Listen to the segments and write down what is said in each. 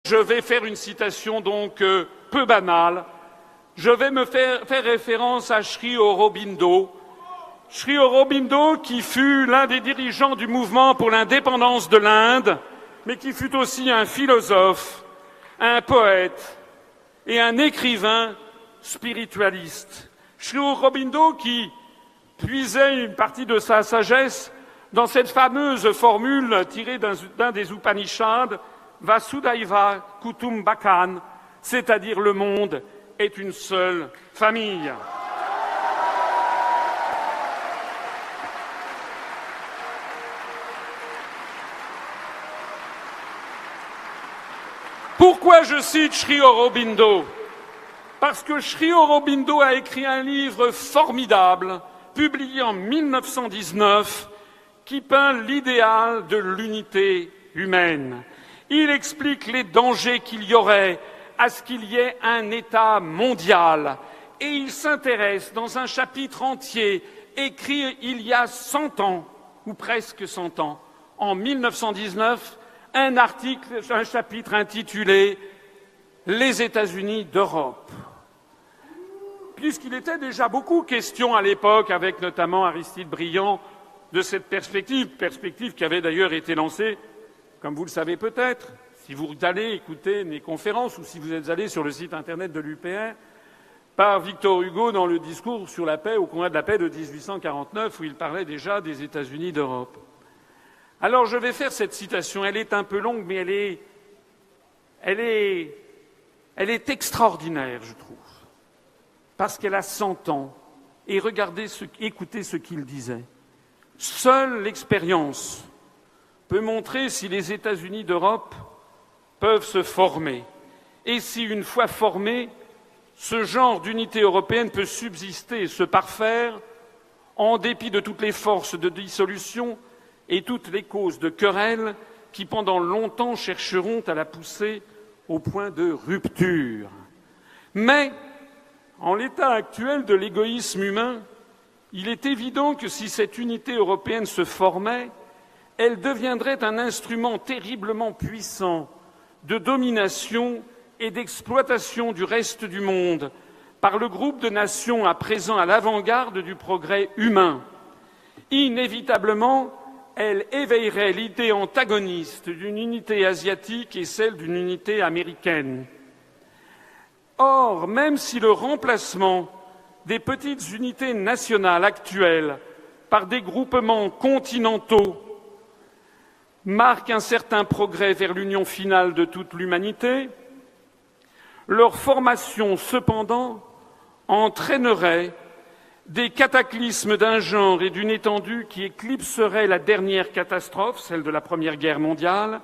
Je vais faire une citation donc peu banale. Je vais me faire référence à Sri Aurobindo. Sri Aurobindo qui fut l'un des dirigeants du mouvement pour l'indépendance de l'Inde, mais qui fut aussi un philosophe, un poète et un écrivain spiritualiste. Sri Aurobindo qui puisait une partie de sa sagesse dans cette fameuse formule tirée d'un des Upanishads, Vasudhaiva Kutumbakam, c'est-à-dire le monde est une seule famille. Pourquoi je cite Sri Aurobindo? Parce que Sri Aurobindo a écrit un livre formidable, publié en 1919, qui peint l'idéal de l'unité humaine. Il explique les dangers qu'il y aurait à ce qu'il y ait un État mondial. Et il s'intéresse dans un chapitre entier, écrit il y a 100 ans, ou presque 100 ans, en 1919, un chapitre intitulé « Les États-Unis d'Europe ». Puisqu'il était déjà beaucoup question à l'époque, avec notamment Aristide Briand, de cette perspective qui avait d'ailleurs été lancée, comme vous le savez peut-être, si vous allez écouter mes conférences ou si vous êtes allé sur le site internet de l'UPR, par Victor Hugo dans le discours sur la paix au congrès de la paix de 1849, où il parlait déjà des États-Unis d'Europe. Alors je vais faire cette citation, elle est un peu longue, mais elle est extraordinaire, je trouve, parce qu'elle a 100 ans. Et écoutez ce qu'il disait. Seule l'expérience peut montrer si les États-Unis d'Europe peuvent se former et si, une fois formés, ce genre d'unité européenne peut subsister et se parfaire en dépit de toutes les forces de dissolution et toutes les causes de querelle qui, pendant longtemps, chercheront à la pousser au point de rupture. Mais, en l'état actuel de l'égoïsme humain, il est évident que si cette unité européenne se formait, elle deviendrait un instrument terriblement puissant de domination et d'exploitation du reste du monde par le groupe de nations à présent à l'avant-garde du progrès humain. Inévitablement, elle éveillerait l'idée antagoniste d'une unité asiatique et celle d'une unité américaine. Or, même si le remplacement des petites unités nationales actuelles par des groupements continentaux marque un certain progrès vers l'union finale de toute l'humanité, leur formation, cependant, entraînerait des cataclysmes d'un genre et d'une étendue qui éclipseraient la dernière catastrophe, celle de la Première Guerre mondiale,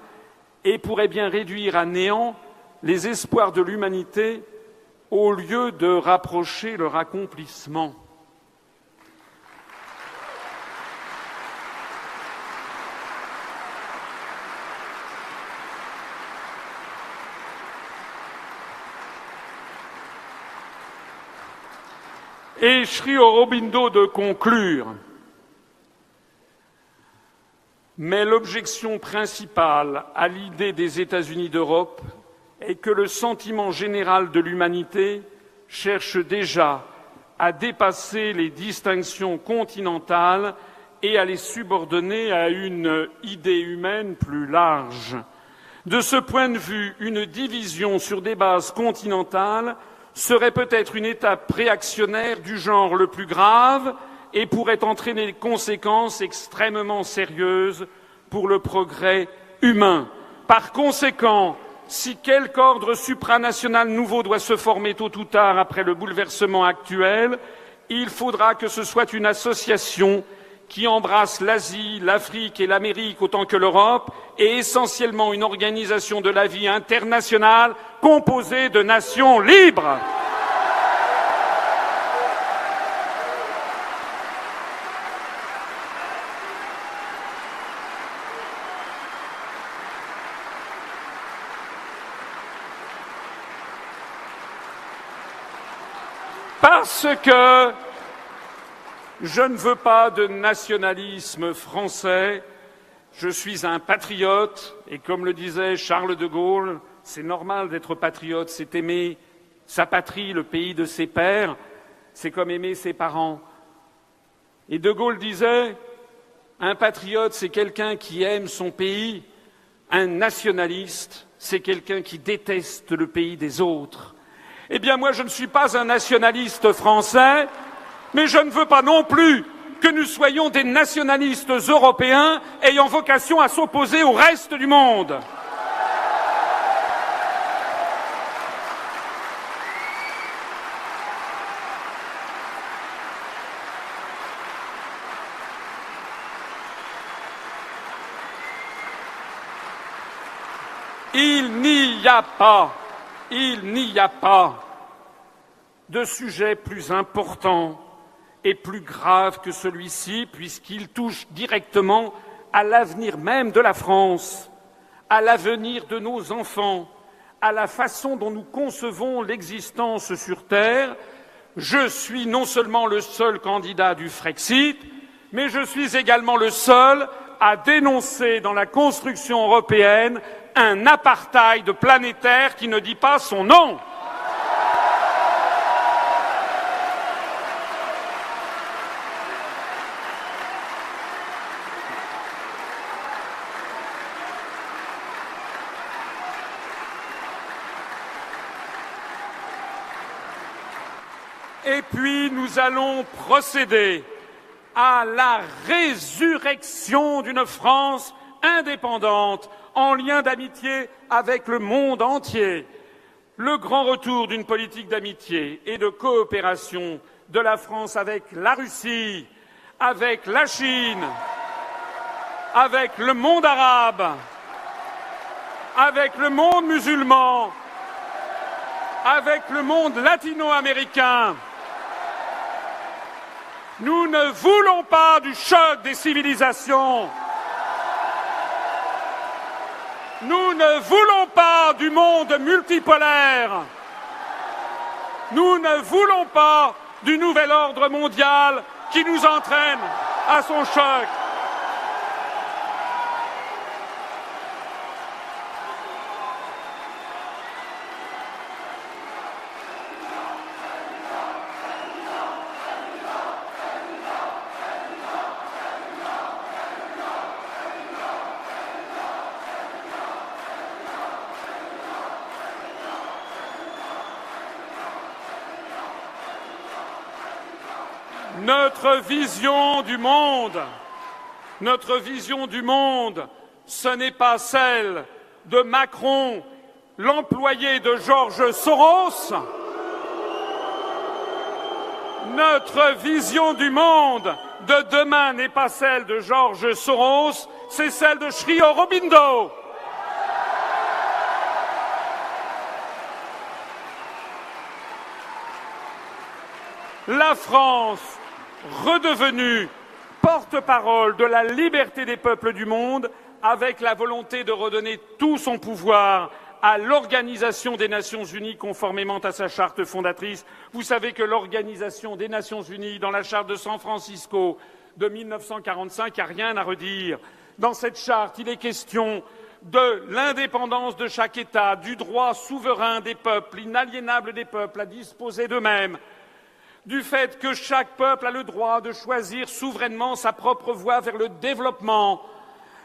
et pourrait bien réduire à néant les espoirs de l'humanité au lieu de rapprocher leur accomplissement. Et Sri Aurobindo de conclure. Mais l'objection principale à l'idée des États-Unis d'Europe est que le sentiment général de l'humanité cherche déjà à dépasser les distinctions continentales et à les subordonner à une idée humaine plus large. De ce point de vue, une division sur des bases continentales serait peut-être une étape réactionnaire du genre le plus grave et pourrait entraîner des conséquences extrêmement sérieuses pour le progrès humain. Par conséquent, si quelque ordre supranational nouveau doit se former tôt ou tard après le bouleversement actuel, il faudra que ce soit une association qui embrasse l'Asie, l'Afrique et l'Amérique autant que l'Europe, et essentiellement une organisation de la vie internationale composée de nations libres. Parce que je ne veux pas de nationalisme français, je suis un patriote et comme le disait Charles de Gaulle, c'est normal d'être patriote, c'est aimer sa patrie, le pays de ses pères, c'est comme aimer ses parents. Et De Gaulle disait, un patriote, c'est quelqu'un qui aime son pays, un nationaliste, c'est quelqu'un qui déteste le pays des autres. Eh bien, moi, je ne suis pas un nationaliste français, mais je ne veux pas non plus que nous soyons des nationalistes européens ayant vocation à s'opposer au reste du monde. Il n'y a pas de sujet plus important et plus grave que celui-ci, puisqu'il touche directement à l'avenir même de la France, à l'avenir de nos enfants, à la façon dont nous concevons l'existence sur Terre. Je suis non seulement le seul candidat du Frexit, mais je suis également le seul à dénoncer dans la construction européenne un apartheid planétaire qui ne dit pas son nom. Et puis nous allons procéder à la résurrection d'une France indépendante en lien d'amitié avec le monde entier. Le grand retour d'une politique d'amitié et de coopération de la France avec la Russie, avec la Chine, avec le monde arabe, avec le monde musulman, avec le monde latino-américain. Nous ne voulons pas du choc des civilisations. Nous ne voulons pas du monde multipolaire. Nous ne voulons pas du nouvel ordre mondial qui nous entraîne à son choc. Notre vision du monde, ce n'est pas celle de Macron, l'employé de George Soros. Notre vision du monde de demain n'est pas celle de George Soros, c'est celle de Sri Aurobindo. La France, redevenue porte-parole de la liberté des peuples du monde, avec la volonté de redonner tout son pouvoir à l'Organisation des Nations Unies conformément à sa charte fondatrice. Vous savez que l'Organisation des Nations Unies, dans la charte de San Francisco de 1945, il n'y a rien à redire. Dans cette charte, il est question de l'indépendance de chaque État, du droit souverain des peuples, inaliénable des peuples à disposer d'eux-mêmes, du fait que chaque peuple a le droit de choisir souverainement sa propre voie vers le développement.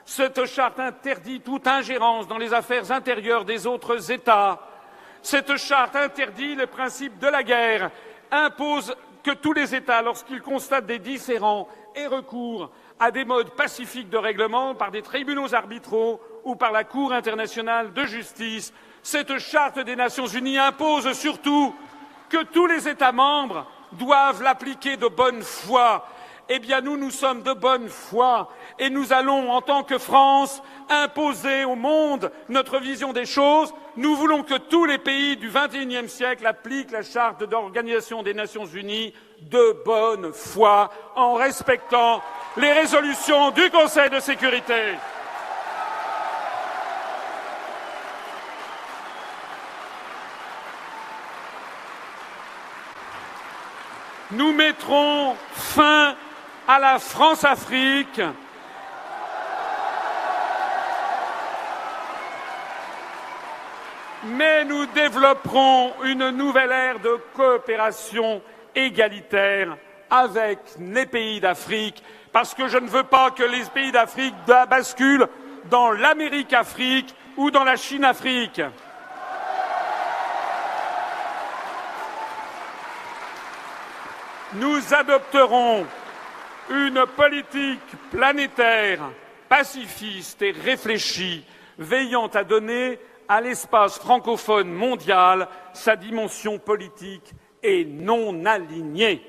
Cette charte interdit toute ingérence dans les affaires intérieures des autres États. Cette charte interdit le principe de la guerre, impose que tous les États, lorsqu'ils constatent des différends, aient recours à des modes pacifiques de règlement par des tribunaux arbitraux ou par la Cour internationale de justice. Cette charte des Nations Unies impose surtout que tous les États membres doivent l'appliquer de bonne foi. Eh bien, nous sommes de bonne foi et nous allons, en tant que France, imposer au monde notre vision des choses. Nous voulons que tous les pays du XXIe siècle appliquent la charte de l'Organisation des Nations Unies de bonne foi, en respectant les résolutions du Conseil de sécurité. Nous mettrons fin à la France-Afrique. mais nous développerons une nouvelle ère de coopération égalitaire avec les pays d'Afrique, parce que je ne veux pas que les pays d'Afrique basculent dans l'Amérique-Afrique ou dans la Chine-Afrique. Nous adopterons une politique planétaire, pacifiste et réfléchie, veillant à donner à l'espace francophone mondial sa dimension politique et non alignée.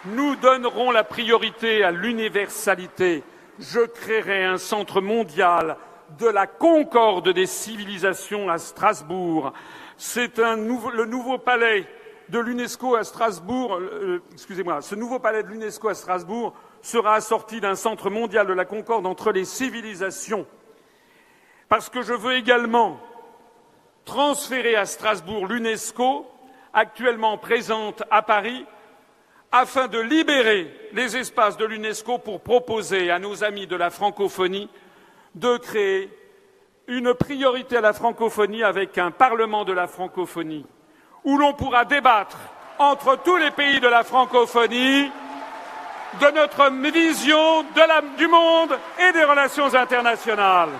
Nous donnerons la priorité à l'universalité. Je créerai un centre mondial de la concorde des civilisations à Strasbourg. C'est le nouveau palais de l'UNESCO à Strasbourg. Ce nouveau palais de l'UNESCO à Strasbourg sera assorti d'un centre mondial de la concorde entre les civilisations. Parce que je veux également transférer à Strasbourg l'UNESCO, actuellement présente à Paris, afin de libérer les espaces de l'UNESCO pour proposer à nos amis de la francophonie de créer une priorité à la francophonie avec un Parlement de la francophonie, où l'on pourra débattre entre tous les pays de la francophonie de notre vision du monde et des relations internationales.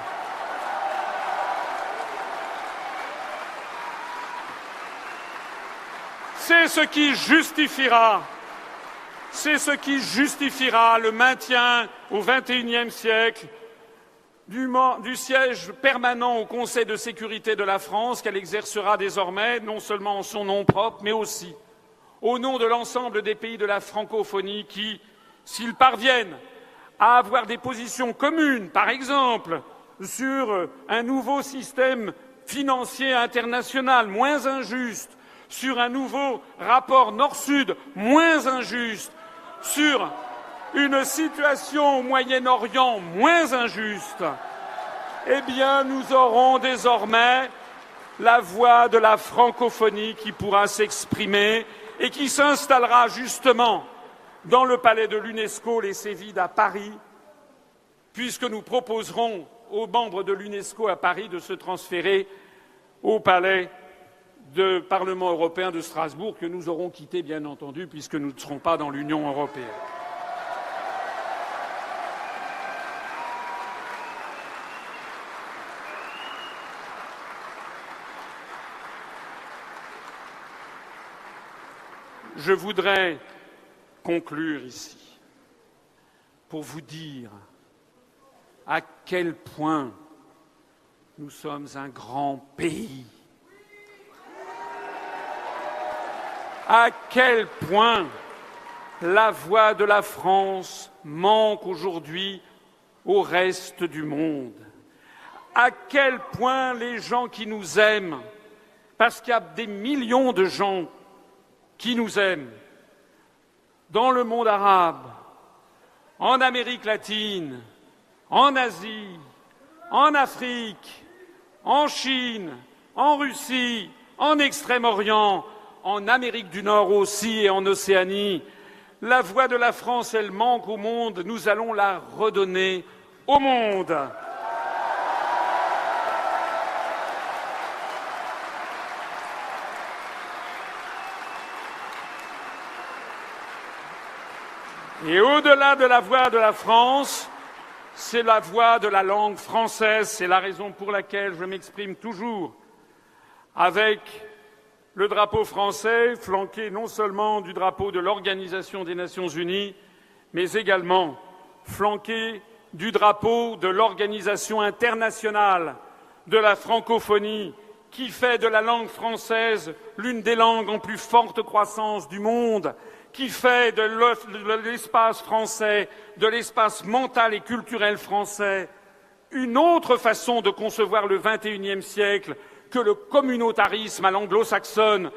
C'est ce qui justifiera le maintien au XXIe siècle du siège permanent au Conseil de sécurité de la France qu'elle exercera désormais, non seulement en son nom propre, mais aussi au nom de l'ensemble des pays de la francophonie qui, s'ils parviennent à avoir des positions communes, par exemple, sur un nouveau système financier international moins injuste, sur un nouveau rapport Nord-Sud moins injuste, sur une situation au Moyen-Orient moins injuste, eh bien, nous aurons désormais la voix de la francophonie qui pourra s'exprimer et qui s'installera justement dans le palais de l'UNESCO, les Cévides à Paris, puisque nous proposerons aux membres de l'UNESCO à Paris de se transférer au palais du Parlement européen de Strasbourg, que nous aurons quitté, bien entendu, puisque nous ne serons pas dans l'Union européenne. Je voudrais conclure ici pour vous dire à quel point nous sommes un grand pays, à quel point la voix de la France manque aujourd'hui au reste du monde, à quel point les gens qui nous aiment, parce qu'il y a des millions de gens qui nous aiment dans le monde arabe, en Amérique latine, en Asie, en Afrique, en Chine, en Russie, en Extrême-Orient, en Amérique du Nord aussi et en Océanie. La voix de la France, elle manque au monde, nous allons la redonner au monde. Et au-delà de la voix de la France, c'est la voix de la langue française. C'est la raison pour laquelle je m'exprime toujours avec le drapeau français, flanqué non seulement du drapeau de l'Organisation des Nations Unies, mais également flanqué du drapeau de l'Organisation internationale de la francophonie, qui fait de la langue française l'une des langues en plus forte croissance du monde, qui fait de l'espace français, de l'espace mental et culturel français, une autre façon de concevoir le XXIe siècle que le communautarisme à l'anglo-saxonne.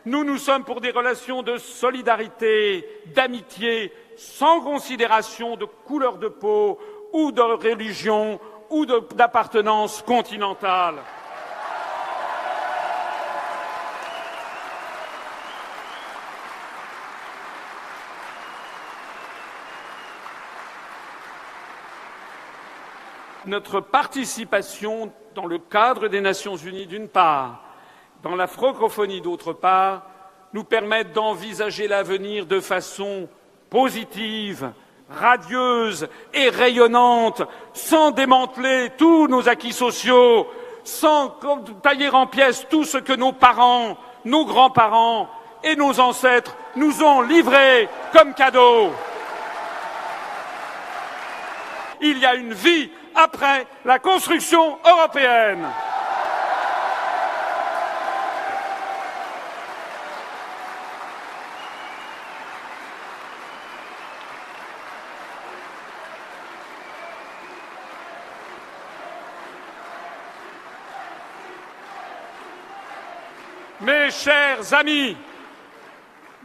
Nous sommes pour des relations de solidarité, d'amitié, sans considération de couleur de peau ou de religion ou d'appartenance continentale. notre participation dans le cadre des Nations Unies d'une part, dans la francophonie d'autre part, nous permettent d'envisager l'avenir de façon positive, radieuse et rayonnante, sans démanteler tous nos acquis sociaux, sans tailler en pièces tout ce que nos parents, nos grands-parents et nos ancêtres nous ont livré comme cadeau. Il y a une vie après la construction européenne. Mes chers amis,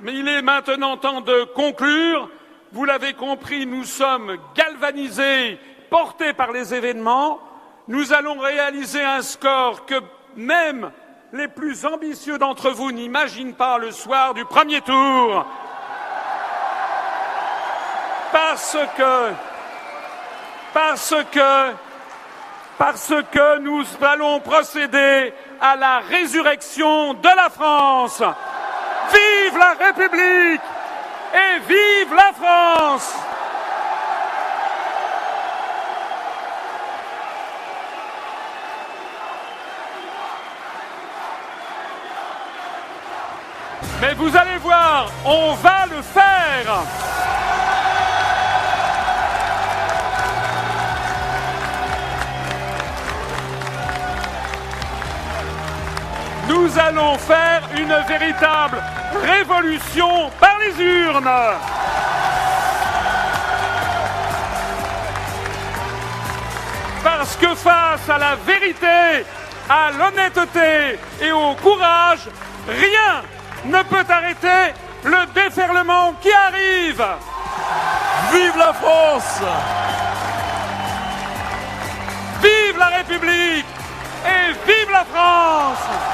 il est maintenant temps de conclure. Vous l'avez compris, nous sommes galvanisés, portés par les événements. Nous allons réaliser un score que même les plus ambitieux d'entre vous n'imaginent pas le soir du premier tour. Parce que nous allons procéder à la résurrection de la France. Vive la République et vive la France! Mais vous allez voir, on va le faire! Nous allons faire une véritable révolution par les urnes. Parce que face à la vérité, à l'honnêteté et au courage, rien ne peut arrêter le déferlement qui arrive. Vive la France! Vive la République et vive la France!